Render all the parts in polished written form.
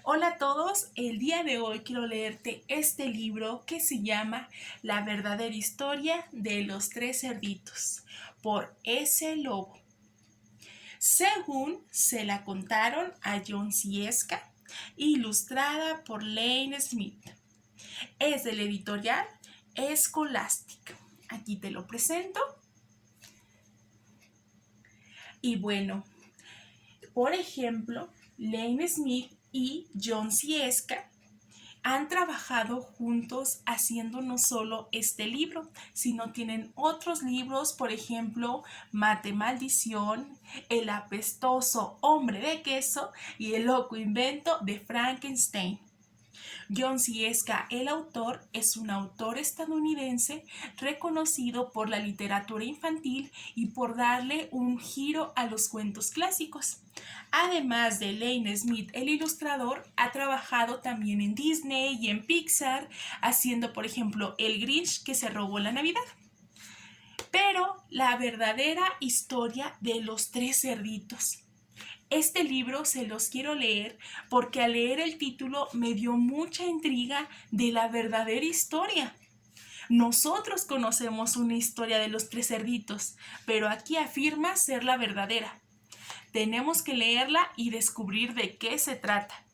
Hola a todos, el día de hoy quiero leerte este libro que se llama La verdadera historia de los tres cerditos, por S. Lobo. Según se la contaron a John Sieska, ilustrada por Lane Smith. Es del editorial Scholastic. Aquí te lo presento. Y bueno, por ejemplo, Lane Smith y John Sieska han trabajado juntos haciendo no solo este libro, sino tienen otros libros, por ejemplo, Mate Maldición, El apestoso hombre de queso y El loco invento de Frankenstein. John Sieska, el autor, es un autor estadounidense reconocido por la literatura infantil y por darle un giro a los cuentos clásicos. Además de Lane Smith, el ilustrador, ha trabajado también en Disney y en Pixar, haciendo, por ejemplo, El Grinch que se robó la Navidad. Pero la verdadera historia de los tres cerditos. Este libro se los quiero leer porque al leer el título me dio mucha intriga de la verdadera historia. Nosotros conocemos una historia de los tres cerditos, pero aquí afirma ser la verdadera. Tenemos que leerla y descubrir de qué se trata.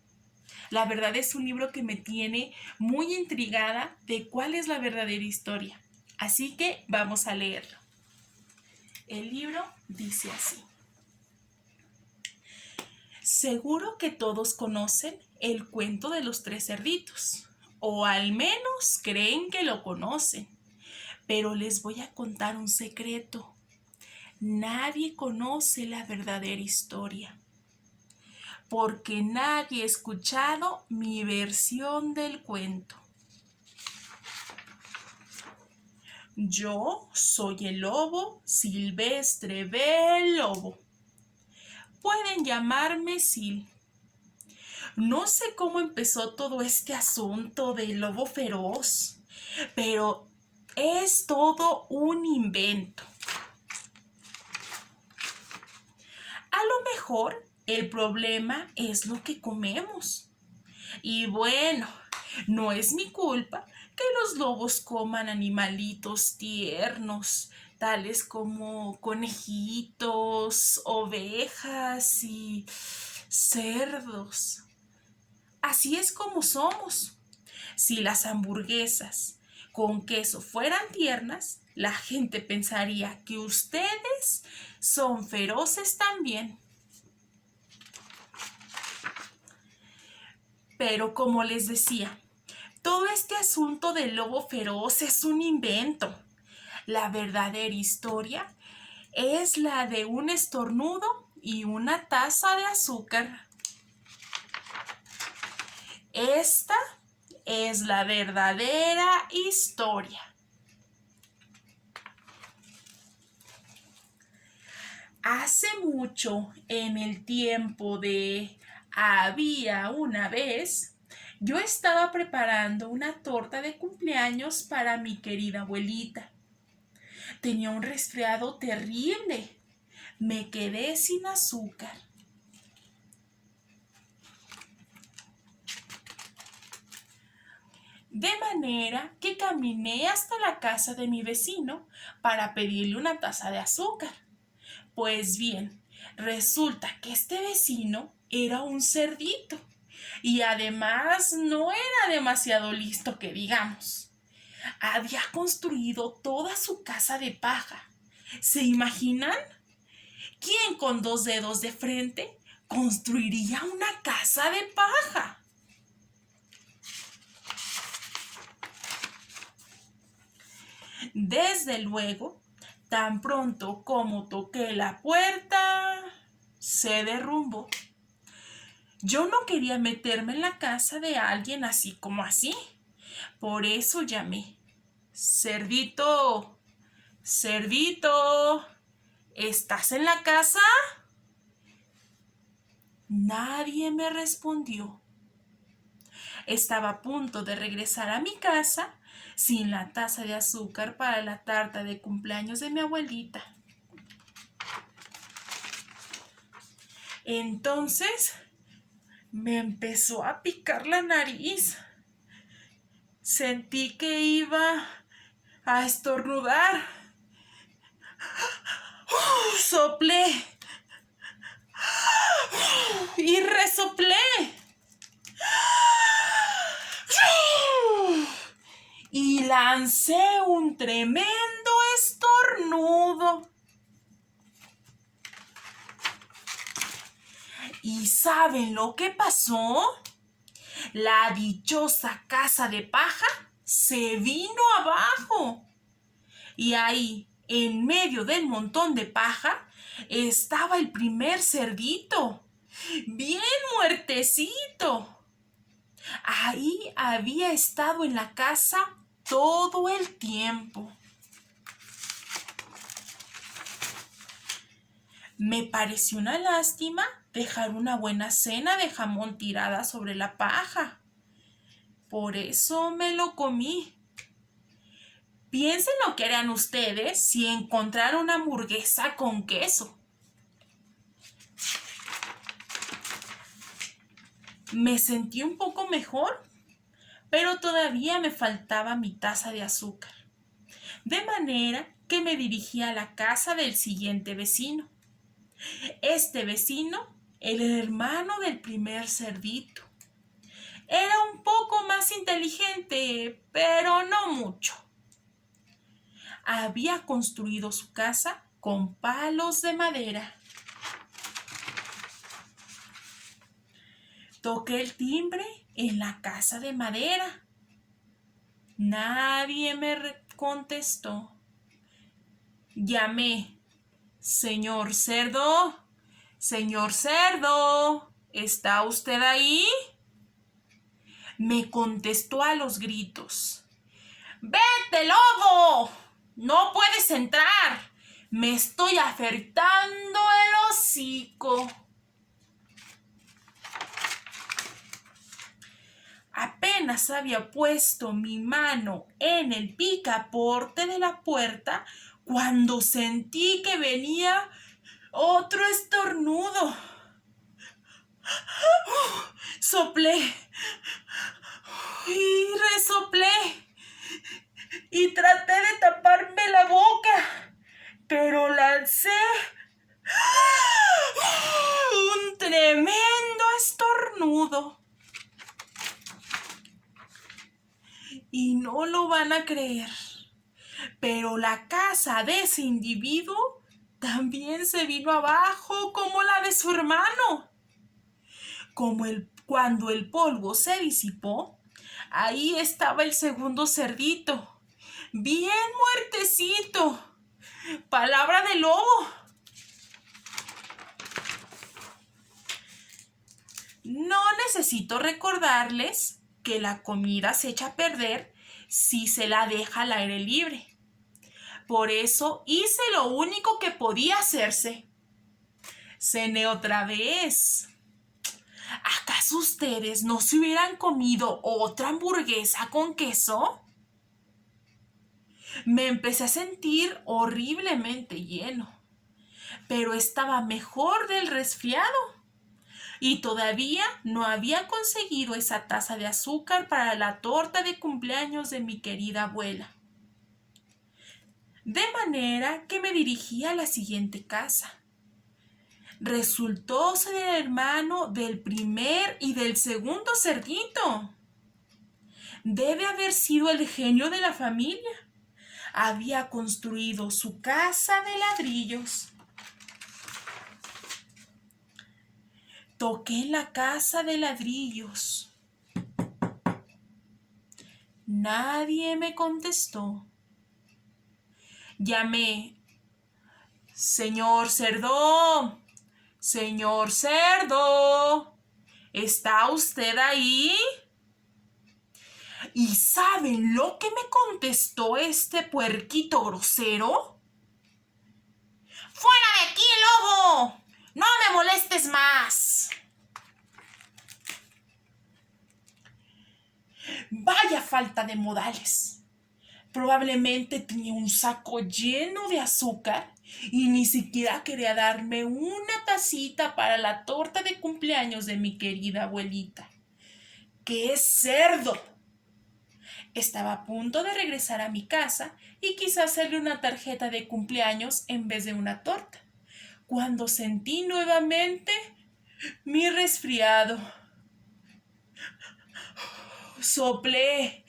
La verdad es un libro que me tiene muy intrigada de cuál es la verdadera historia. Así que vamos a leerlo. El libro dice así. Seguro que todos conocen el cuento de los tres cerditos, o al menos creen que lo conocen. Pero les voy a contar un secreto. Nadie conoce la verdadera historia, porque nadie ha escuchado mi versión del cuento. Yo soy el lobo Silvestre Bel Lobo. Pueden llamarme Sil. No sé cómo empezó todo este asunto del lobo feroz, pero es todo un invento. A lo mejor el problema es lo que comemos. Y bueno, no es mi culpa que los lobos coman animalitos tiernos, tales como conejitos, ovejas y cerdos. Así es como somos. Si las hamburguesas con queso fueran tiernas, la gente pensaría que ustedes son feroces también. Pero como les decía, todo este asunto del lobo feroz es un invento. La verdadera historia es la de un estornudo y una taza de azúcar. Esta es la verdadera historia. Hace mucho, en el tiempo de había una vez, yo estaba preparando una torta de cumpleaños para mi querida abuelita. Tenía un resfriado terrible. Me quedé sin azúcar. De manera que caminé hasta la casa de mi vecino para pedirle una taza de azúcar. Pues bien, resulta que este vecino era un cerdito y además no era demasiado listo que digamos. Había construido toda su casa de paja. ¿Se imaginan? ¿Quién con dos dedos de frente construiría una casa de paja? Desde luego, tan pronto como toqué la puerta, se derrumbó. Yo no quería meterme en la casa de alguien así como así. Por eso llamé. Cerdito, cerdito, ¿estás en la casa? Nadie me respondió. Estaba a punto de regresar a mi casa sin la taza de azúcar para la tarta de cumpleaños de mi abuelita. Entonces Me empezó a picar la nariz. Sentí que iba a estornudar. Soplé y resoplé. Y lancé un tremendo estornudo. ¿Y saben lo que pasó? La dichosa casa de paja se vino abajo. Y ahí, en medio del montón de paja, estaba el primer cerdito, bien muertecito. Ahí había estado en la casa todo el tiempo. Me pareció una lástima dejar una buena cena de jamón tirada sobre la paja. Por eso me lo comí. Piensen lo que harían ustedes si encontraran una hamburguesa con queso. Me sentí un poco mejor, pero todavía me faltaba mi taza de azúcar. De manera que me dirigí a la casa del siguiente vecino. Este vecino, el hermano del primer cerdito. Era un poco más inteligente, pero no mucho. Había construido su casa con palos de madera. Toqué el timbre en la casa de madera. Nadie me contestó. Llamé. Señor cerdo, señor cerdo, ¿está usted ahí? Me contestó a los gritos. ¡Vete, lobo! ¡No puedes entrar! Me estoy afeitando el hocico. Apenas había puesto mi mano en el picaporte de la puerta cuando sentí que venía otro estornudo. Soplé y resoplé y traté de taparme la boca, pero lancé un tremendo estornudo. Y no lo van a creer, pero la casa de ese individuo también se vino abajo como la de su hermano. Cuando el polvo se disipó, ahí estaba el segundo cerdito, bien muertecito. Palabra de lobo. No necesito recordarles que la comida se echa a perder si se la deja al aire libre. Por eso hice lo único que podía hacerse. Cené otra vez. ¿Acaso ustedes no se hubieran comido otra hamburguesa con queso? Me empecé a sentir horriblemente lleno, pero estaba mejor del resfriado. Y todavía no había conseguido esa taza de azúcar para la torta de cumpleaños de mi querida abuela. De manera que me dirigí a la siguiente casa. Resultó ser el hermano del primer y del segundo cerdito. Debe haber sido el genio de la familia. Había construido su casa de ladrillos. Toqué en la casa de ladrillos. Nadie me contestó. Llamé. Señor cerdo, señor cerdo, ¿está usted ahí? ¿Y saben lo que me contestó este puerquito grosero? ¡Fuera de aquí, lobo! ¡No me molestes más! Vaya falta de modales. Probablemente tenía un saco lleno de azúcar y ni siquiera quería darme una tacita para la torta de cumpleaños de mi querida abuelita. ¡Qué cerdo! Estaba a punto de regresar a mi casa y quizás hacerle una tarjeta de cumpleaños en vez de una torta, cuando sentí nuevamente mi resfriado. Soplé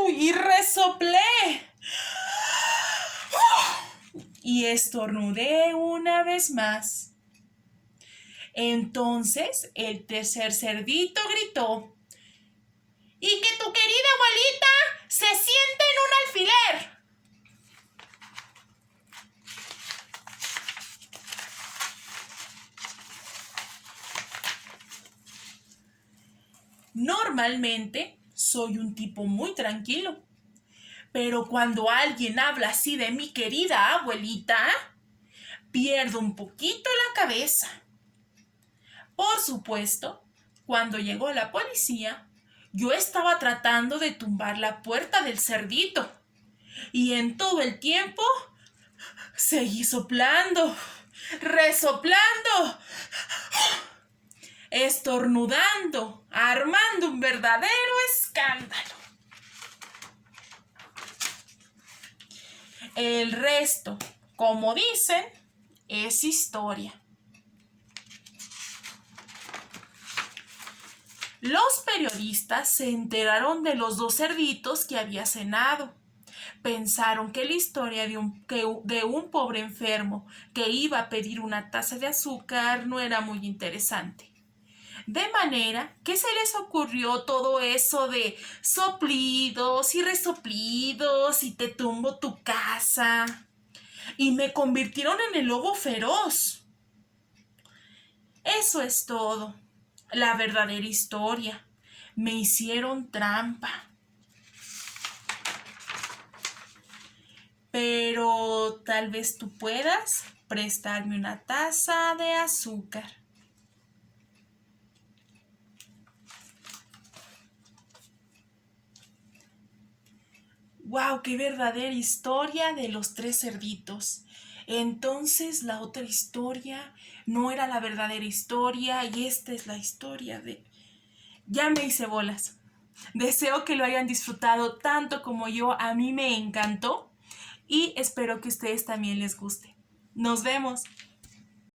y resoplé y estornudé una vez más. Entonces el tercer cerdito gritó: ¡y que tu querida abuelita se siente en un alfiler! Normalmente soy un tipo muy tranquilo, pero cuando alguien habla así de mi querida abuelita, pierdo un poquito la cabeza. Por supuesto, cuando llegó la policía, yo estaba tratando de tumbar la puerta del cerdito y en todo el tiempo seguí soplando, resoplando, estornudando, armando un verdadero escándalo. El resto, como dicen, es historia. Los periodistas se enteraron de los dos cerditos que había cenado. Pensaron que la historia de un pobre enfermo que iba a pedir una taza de azúcar no era muy interesante. De manera que se les ocurrió todo eso de soplidos y resoplidos y te tumbo tu casa. Y me convirtieron en el lobo feroz. Eso es todo. La verdadera historia. Me hicieron trampa. Pero tal vez tú puedas prestarme una taza de azúcar. ¡Wow! ¡Qué verdadera historia de los tres cerditos! Entonces la otra historia no era la verdadera historia y esta es la historia de... Ya me hice bolas. Deseo que lo hayan disfrutado tanto como yo. A mí me encantó y espero que a ustedes también les guste. Nos vemos.